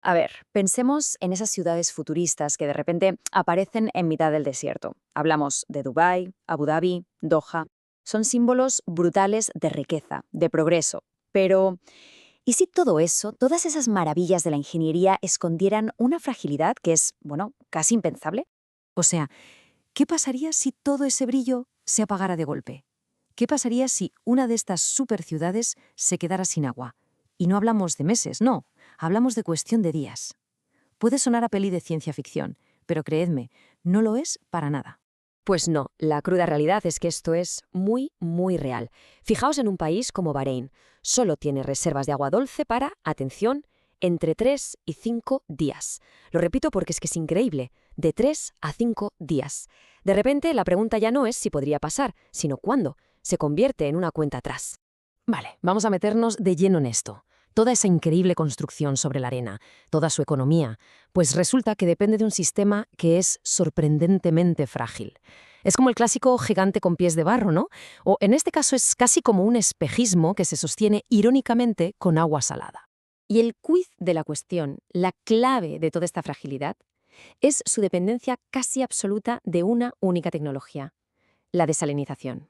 A ver, pensemos en esas ciudades futuristas que de repente aparecen en mitad del desierto. Hablamos de Dubái, Abu Dhabi, Doha. Son símbolos brutales de riqueza, de progreso. Pero, ¿y si todo eso, todas esas maravillas de la ingeniería escondieran una fragilidad que es, bueno, casi impensable? O sea, ¿qué pasaría si todo ese brillo se apagara de golpe? ¿Qué pasaría si una de estas superciudades se quedara sin agua? Y no hablamos de meses, no, hablamos de cuestión de días. Puede sonar a peli de ciencia ficción, pero creedme, no lo es para nada. Pues no, la cruda realidad es que esto es muy, muy real. Fijaos en un país como Bahrein. Solo tiene reservas de agua dulce para, atención, entre 3 y 5 días. Lo repito porque es que es increíble, de 3 a 5 días. De repente, la pregunta ya no es si podría pasar, sino cuándo. Se convierte en una cuenta atrás. Vale, vamos a meternos de lleno en esto. Toda esa increíble construcción sobre la arena, toda su economía, pues resulta que depende de un sistema que es sorprendentemente frágil. Es como el clásico gigante con pies de barro, ¿no? O en este caso es casi como un espejismo que se sostiene irónicamente con agua salada. Y el quiz de la cuestión, la clave de toda esta fragilidad, es su dependencia casi absoluta de una única tecnología, la desalinización.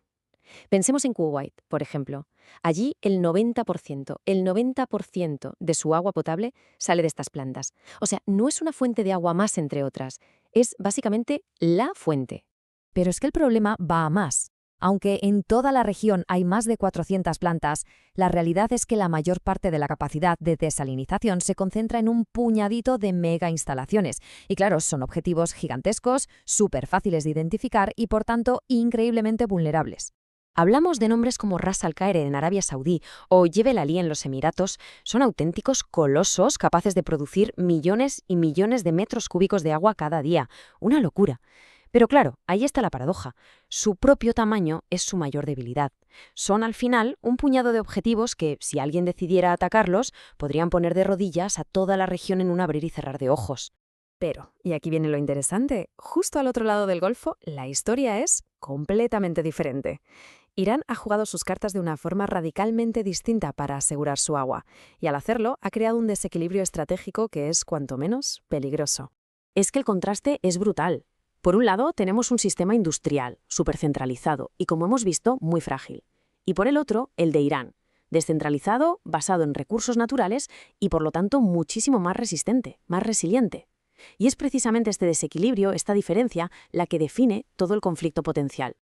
Pensemos en Kuwait, por ejemplo. Allí el 90% de su agua potable sale de estas plantas. O sea, no es una fuente de agua más, entre otras. Es básicamente la fuente. Pero es que el problema va a más. Aunque en toda la región hay más de 400 plantas, la realidad es que la mayor parte de la capacidad de desalinización se concentra en un puñadito de mega instalaciones. Y claro, son objetivos gigantescos, súper fáciles de identificar y por tanto increíblemente vulnerables. Hablamos de nombres como Ras Al Khaimah en Arabia Saudí o Jebel Ali en los Emiratos. Son auténticos colosos capaces de producir millones y millones de metros cúbicos de agua cada día. Una locura. Pero claro, ahí está la paradoja. Su propio tamaño es su mayor debilidad. Son al final un puñado de objetivos que, si alguien decidiera atacarlos, podrían poner de rodillas a toda la región en un abrir y cerrar de ojos. Pero, y aquí viene lo interesante, justo al otro lado del Golfo, la historia es completamente diferente. Irán ha jugado sus cartas de una forma radicalmente distinta para asegurar su agua, y al hacerlo ha creado un desequilibrio estratégico que es, cuanto menos, peligroso. Es que el contraste es brutal. Por un lado, tenemos un sistema industrial, supercentralizado y, como hemos visto, muy frágil. Y por el otro, el de Irán, descentralizado, basado en recursos naturales y, por lo tanto, muchísimo más resistente, más resiliente. Y es precisamente este desequilibrio, esta diferencia, la que define todo el conflicto potencial.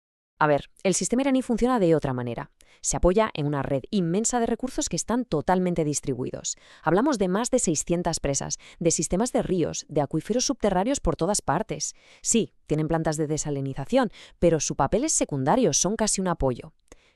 A ver, el sistema iraní funciona de otra manera. Se apoya en una red inmensa de recursos que están totalmente distribuidos. Hablamos de más de 600 presas, de sistemas de ríos, de acuíferos subterráneos por todas partes. Sí, tienen plantas de desalinización, pero su papel es secundario, son casi un apoyo.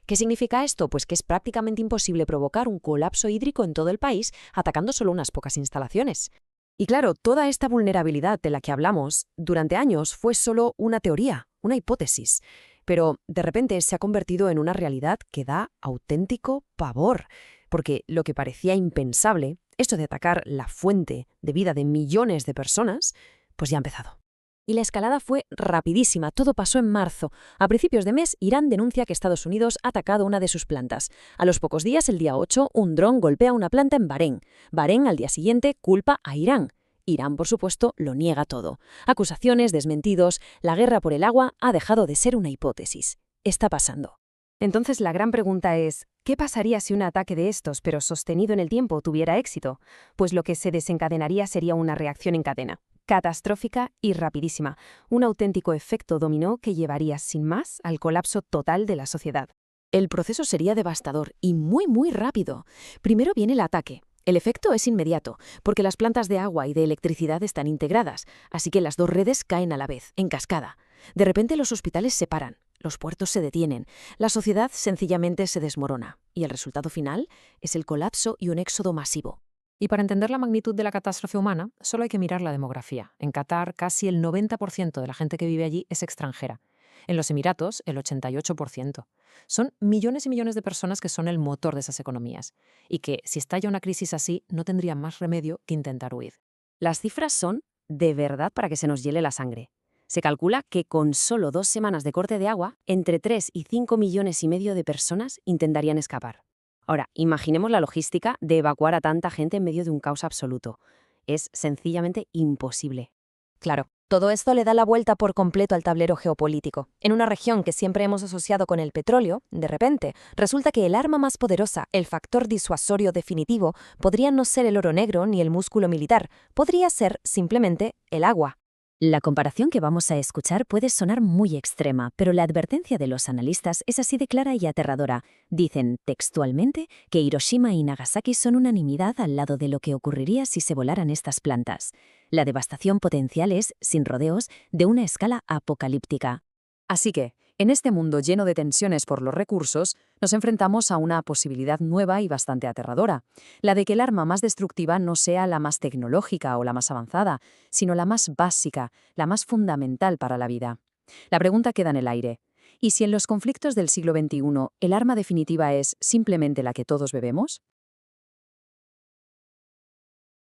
¿Qué significa esto? Pues que es prácticamente imposible provocar un colapso hídrico en todo el país atacando solo unas pocas instalaciones. Y claro, toda esta vulnerabilidad de la que hablamos durante años fue solo una teoría, una hipótesis. Pero de repente se ha convertido en una realidad que da auténtico pavor, porque lo que parecía impensable, esto de atacar la fuente de vida de millones de personas, pues ya ha empezado. Y la escalada fue rapidísima, todo pasó en marzo. A principios de mes, Irán denuncia que Estados Unidos ha atacado una de sus plantas. A los pocos días, el día 8, un dron golpea una planta en Bahrein. Bahrein, al día siguiente, culpa a Irán. Irán, por supuesto, lo niega todo. Acusaciones, desmentidos, la guerra por el agua ha dejado de ser una hipótesis. Está pasando. Entonces la gran pregunta es, ¿qué pasaría si un ataque de estos, pero sostenido en el tiempo, tuviera éxito? Pues lo que se desencadenaría sería una reacción en cadena, catastrófica y rapidísima, un auténtico efecto dominó que llevaría sin más al colapso total de la sociedad. El proceso sería devastador y muy, muy rápido. Primero viene el ataque. El efecto es inmediato, porque las plantas de agua y de electricidad están integradas, así que las dos redes caen a la vez, en cascada. De repente los hospitales se paran, los puertos se detienen, la sociedad sencillamente se desmorona, y el resultado final es el colapso y un éxodo masivo. Y para entender la magnitud de la catástrofe humana, solo hay que mirar la demografía. En Qatar, casi el 90% de la gente que vive allí es extranjera. En los Emiratos, el 88%. Son millones y millones de personas que son el motor de esas economías y que, si estalla una crisis así, no tendrían más remedio que intentar huir. Las cifras son, de verdad, para que se nos hiele la sangre. Se calcula que con solo 2 semanas de corte de agua, entre 3 y 5 millones y medio de personas intentarían escapar. Ahora, imaginemos la logística de evacuar a tanta gente en medio de un caos absoluto. Es sencillamente imposible. Claro, todo esto le da la vuelta por completo al tablero geopolítico. En una región que siempre hemos asociado con el petróleo, de repente, resulta que el arma más poderosa, el factor disuasorio definitivo, podría no ser el oro negro ni el músculo militar, podría ser simplemente el agua. La comparación que vamos a escuchar puede sonar muy extrema, pero la advertencia de los analistas es así de clara y aterradora. Dicen textualmente que Hiroshima y Nagasaki son unanimidad al lado de lo que ocurriría si se volaran estas plantas. La devastación potencial es, sin rodeos, de una escala apocalíptica. Así que, en este mundo lleno de tensiones por los recursos, nos enfrentamos a una posibilidad nueva y bastante aterradora, la de que el arma más destructiva no sea la más tecnológica o la más avanzada, sino la más básica, la más fundamental para la vida. La pregunta queda en el aire. ¿Y si en los conflictos del siglo XXI el arma definitiva es simplemente la que todos bebemos?